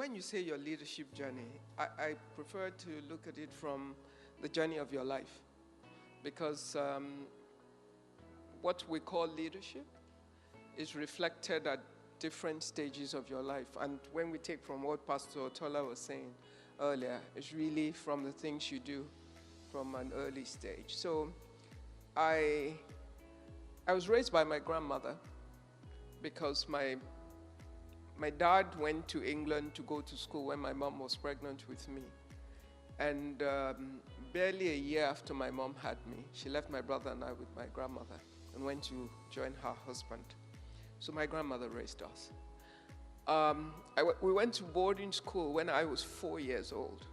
when you say your leadership journey, I prefer to look at it from the journey of your life. Because what we call leadership is reflected at different stages of your life. And when we take from what Pastor Tola was saying earlier, it's really from the things you do from an early stage. So I was raised by my grandmother because my dad went to England to go to school when my mom was pregnant with me. And barely a year after my mom had me, she left my brother and I with my grandmother and went to join her husband. So my grandmother raised us. We went to boarding school when I was 4 years old.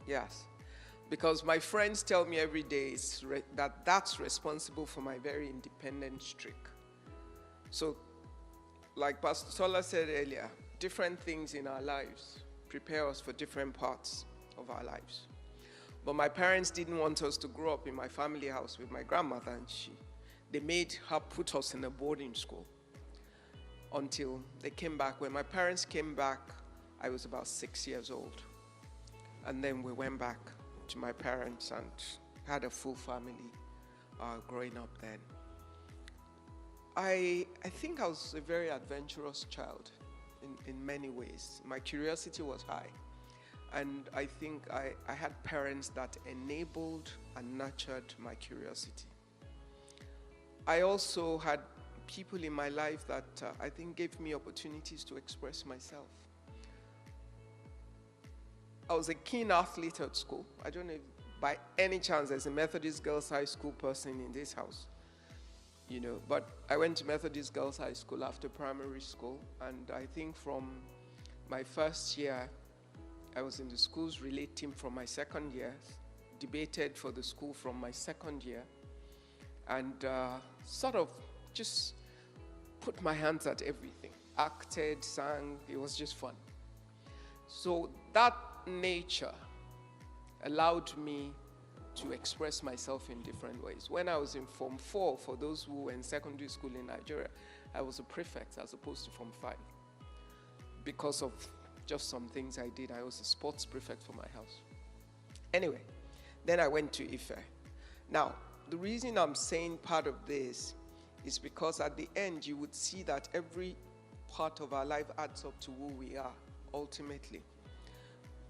Yes. Because my friends tell me every day that's responsible for my very independent streak. So, like Pastor Tola said earlier, different things in our lives prepare us for different parts of our lives. But my parents didn't want us to grow up in my family house with my grandmother, and they made her put us in a boarding school until they came back. When my parents came back, I was about 6 years old. And then we went back to my parents and had a full family growing up then. I think I was a very adventurous child in many ways. My curiosity was high. And I think I had parents that enabled and nurtured my curiosity. I also had people in my life that I think gave me opportunities to express myself. I was a keen athlete at school. I don't know if by any chance there's a Methodist Girls High School person in this house. But I went to Methodist Girls High School after primary school, and I think from my first year, I was in the school's relay team from my second year, debated for the school from my second year, and sort of just put my hands at everything. Acted, sang, it was just fun. So that nature allowed me to express myself in different ways. When I was in Form 4, for those who were in secondary school in Nigeria, I was a prefect as opposed to Form 5. Because of just some things I did, I was a sports prefect for my house. Anyway, then I went to Ife. Now, the reason I'm saying part of this is because at the end, you would see that every part of our life adds up to who we are, ultimately.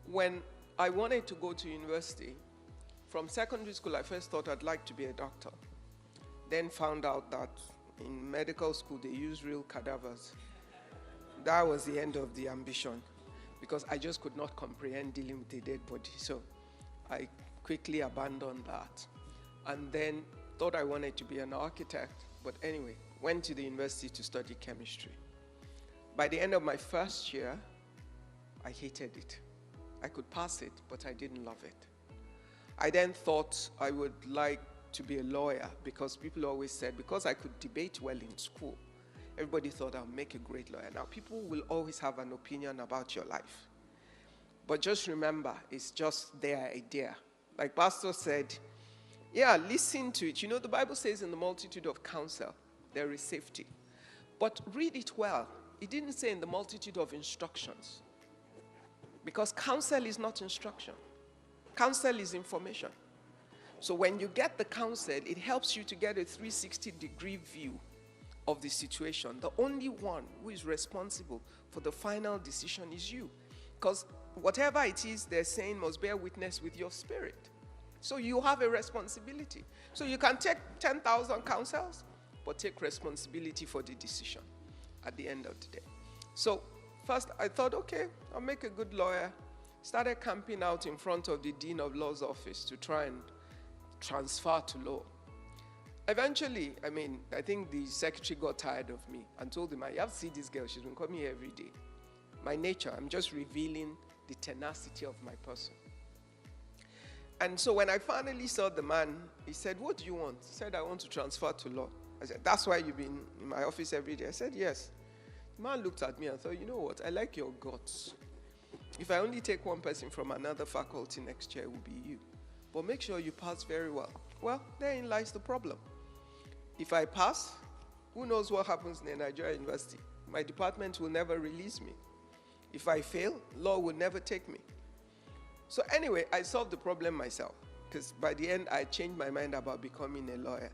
When I wanted to go to university, from secondary school, I first thought I'd like to be a doctor. Then found out that in medical school, they use real cadavers. That was the end of the ambition, because I just could not comprehend dealing with a dead body. So I quickly abandoned that. And then thought I wanted to be an architect. But anyway, went to the university to study chemistry. By the end of my first year, I hated it. I could pass it, but I didn't love it. I then thought I would like to be a lawyer, because people always said, because I could debate well in school, everybody thought I'd make a great lawyer. Now, people will always have an opinion about your life. But just remember, it's just their idea. Like Pastor said, yeah, listen to it. The Bible says in the multitude of counsel, there is safety. But read it well. It didn't say in the multitude of instructions. Because counsel is not instruction. Counsel is information. So when you get the counsel, it helps you to get a 360-degree view of the situation. The only one who is responsible for the final decision is you. Because whatever it is they're saying must bear witness with your spirit. So you have a responsibility. So you can take 10,000 counsels, but take responsibility for the decision at the end of the day. So first I thought, okay, I'll make a good lawyer. Started camping out in front of the Dean of Law's office to try and transfer to law. Eventually, I think the secretary got tired of me and told him, you have to see this girl, she's been coming here every day. My nature, I'm just revealing the tenacity of my person. And so when I finally saw the man, he said, what do you want? He said, I want to transfer to law. I said, that's why you've been in my office every day? I said, yes. The man looked at me and thought, you know what, I like your guts. If I only take one person from another faculty next year, it will be you. But make sure you pass very well. Well, therein lies the problem. If I pass, who knows what happens in a Nigerian university? My department will never release me. If I fail, law will never take me. So anyway, I solved the problem myself, because by the end, I changed my mind about becoming a lawyer.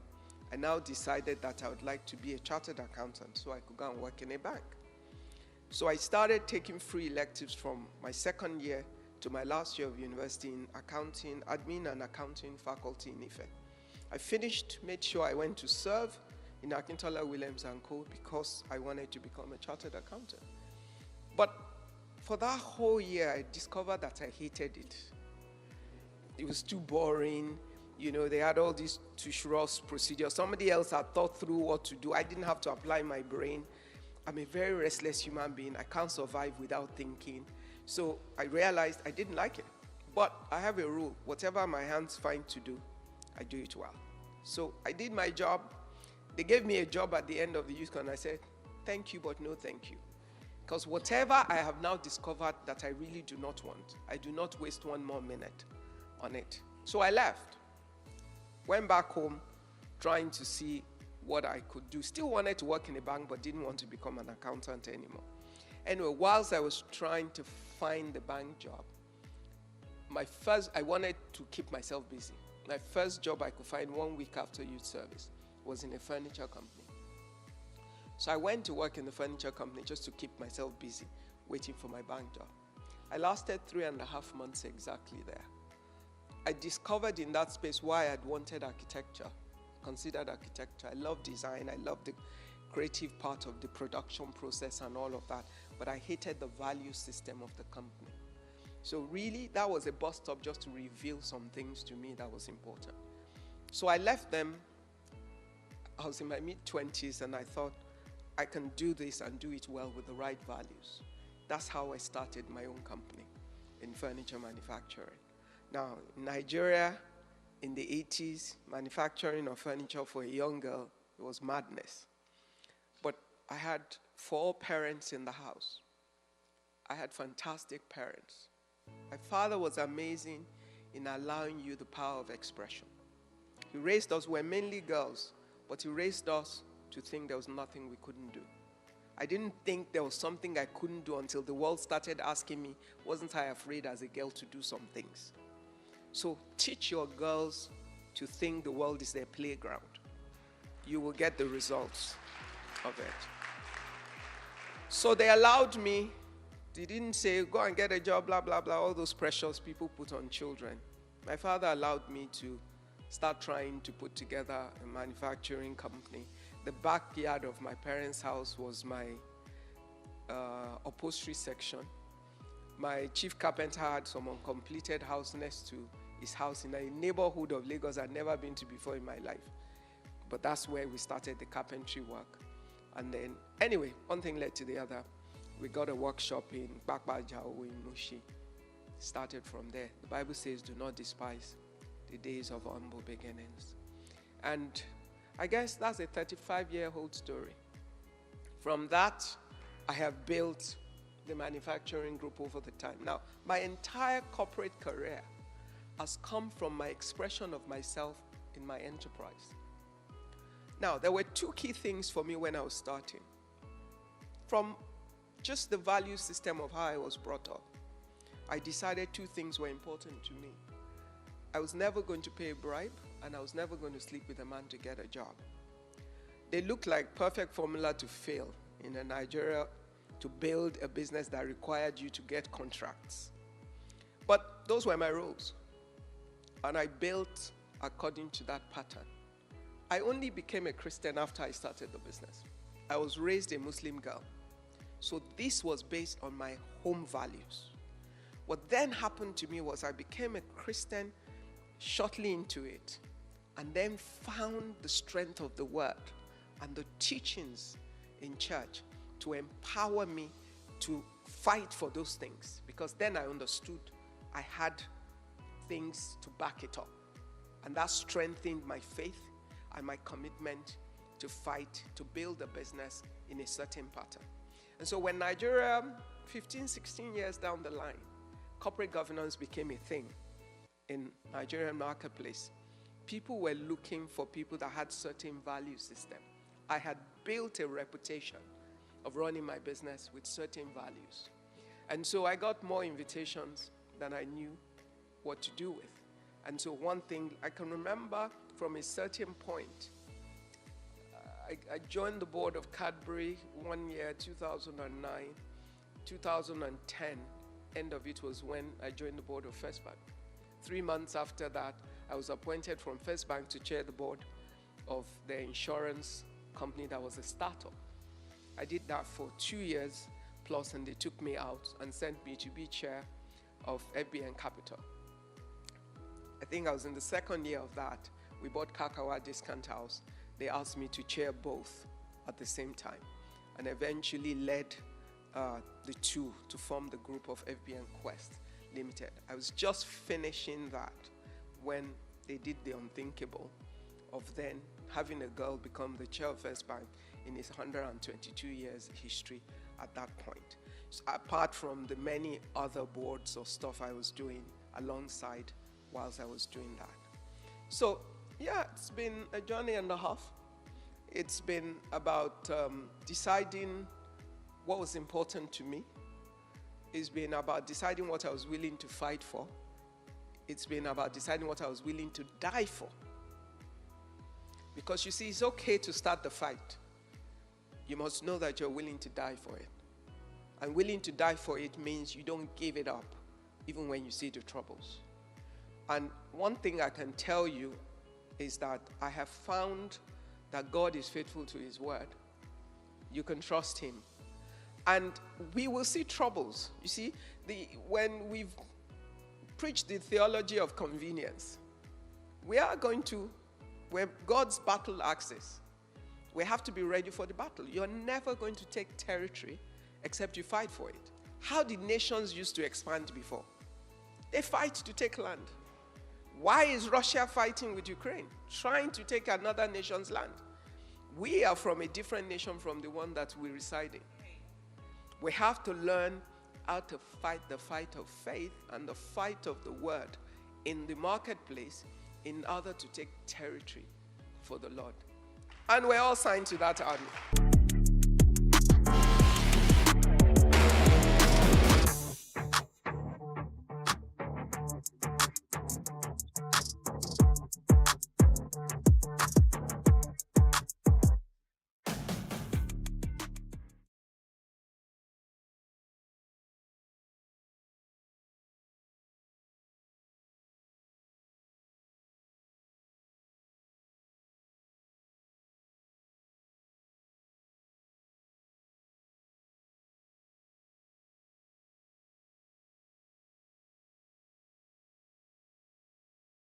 I now decided that I would like to be a chartered accountant so I could go and work in a bank. So I started taking free electives from my second year to my last year of university in accounting, admin and accounting faculty in Ife. I finished, made sure I went to serve in Tola, Williams & Co. because I wanted to become a chartered accountant. But for that whole year, I discovered that I hated it. It was too boring. You know, they had all these tushros procedures. Somebody else had thought through what to do. I didn't have to apply my brain. I'm a very restless human being. I can't survive without thinking. So I realized I didn't like it. But I have a rule. Whatever my hands find to do, I do it well. So I did my job. They gave me a job at the end of the youth con. I said, thank you, but no thank you. Because whatever I have now discovered that I really do not want, I do not waste one more minute on it. So I left. Went back home, trying to see what I could do. Still wanted to work in a bank, but didn't want to become an accountant anymore. Anyway, whilst I was trying to find the bank job, I wanted to keep myself busy. My first job I could find 1 week after youth service was in a furniture company. So I went to work in the furniture company just to keep myself busy, waiting for my bank job. I lasted 3.5 months exactly there. I discovered in that space why I'd wanted architecture, considered architecture. I love design, I love the creative part of the production process and all of that, but I hated the value system of the company. So really, that was a bus stop just to reveal some things to me that was important. So I left them. I was in my mid-20s and I thought, I can do this and do it well with the right values. That's how I started my own company in furniture manufacturing. Now, in Nigeria, in the 80s, manufacturing of furniture for a young girl, it was madness. But I had 4 parents in the house. I had fantastic parents. My father was amazing in allowing you the power of expression. He raised us, we're mainly girls, but he raised us to think there was nothing we couldn't do. I didn't think there was something I couldn't do until the world started asking me, wasn't I afraid as a girl to do some things? So teach your girls to think the world is their playground. You will get the results of it. So they allowed me. They didn't say, go and get a job, blah, blah, blah, all those pressures people put on children. My father allowed me to start trying to put together a manufacturing company. The backyard of my parents' house was my upholstery section. My chief carpenter had some uncompleted house next to his house in a neighborhood of Lagos I'd never been to before in my life. But that's where we started the carpentry work. And then, anyway, one thing led to the other. We got a workshop in Bakbajao in Mushi. Started from there. The Bible says, do not despise the days of humble beginnings. And I guess that's a 35-year-old story. From that, I have built the manufacturing group over the time. Now, my entire corporate career has come from my expression of myself in my enterprise. Now, there were 2 key things for me when I was starting. From just the value system of how I was brought up, I decided 2 things were important to me. I was never going to pay a bribe, and I was never going to sleep with a man to get a job. They look like perfect formula to fail in Nigeria, to build a business that required you to get contracts. But those were my rules. And I built according to that pattern. I only became a Christian after I started the business. I was raised a Muslim girl. So this was based on my home values. What then happened to me was I became a Christian shortly into it, and then found the strength of the word and the teachings in church to empower me to fight for those things, because then I understood I had things to back it up, and that strengthened my faith and my commitment to fight to build a business in a certain pattern. And so when Nigeria, 15, 16 years down the line, corporate governance became a thing in Nigerian marketplace, people were looking for people that had certain value system. I had built a reputation of running my business with certain values. And so I got more invitations than I knew what to do with. And so one thing I can remember from a certain point, I joined the board of Cadbury one year, 2009. 2010, end of it was when I joined the board of First Bank. 3 months after that, I was appointed from First Bank to chair the board of the insurance company that was a startup. I did that for 2 years plus, and they took me out and sent me to be chair of FBN Capital. I think I was in the second year of that. We bought Kakawa Discount House. They asked me to chair both at the same time, and eventually led the two to form the group of FBN Quest Limited. I was just finishing that when they did the unthinkable of then having a girl become the chair of First Bank in its 122 years history at that point. So apart from the many other boards or stuff I was doing alongside whilst I was doing that. So yeah, it's been a journey and a half. It's been about deciding what was important to me. It's been about deciding what I was willing to fight for. It's been about deciding what I was willing to die for. Because you see, it's okay to start the fight. You must know that you're willing to die for it. And willing to die for it means you don't give it up, even when you see the troubles. And one thing I can tell you is that I have found that God is faithful to his word. You can trust him. And we will see troubles. You see, when we've preached the theology of convenience, we are going to, where God's battle axis, we have to be ready for the battle. You're never going to take territory except you fight for it. How did nations used to expand before? They fight to take land. Why is Russia fighting with Ukraine? Trying to take another nation's land. We are from a different nation from the one that we reside in. We have to learn how to fight the fight of faith and the fight of the word in the marketplace in order to take territory for the Lord. And we're all signed to that army.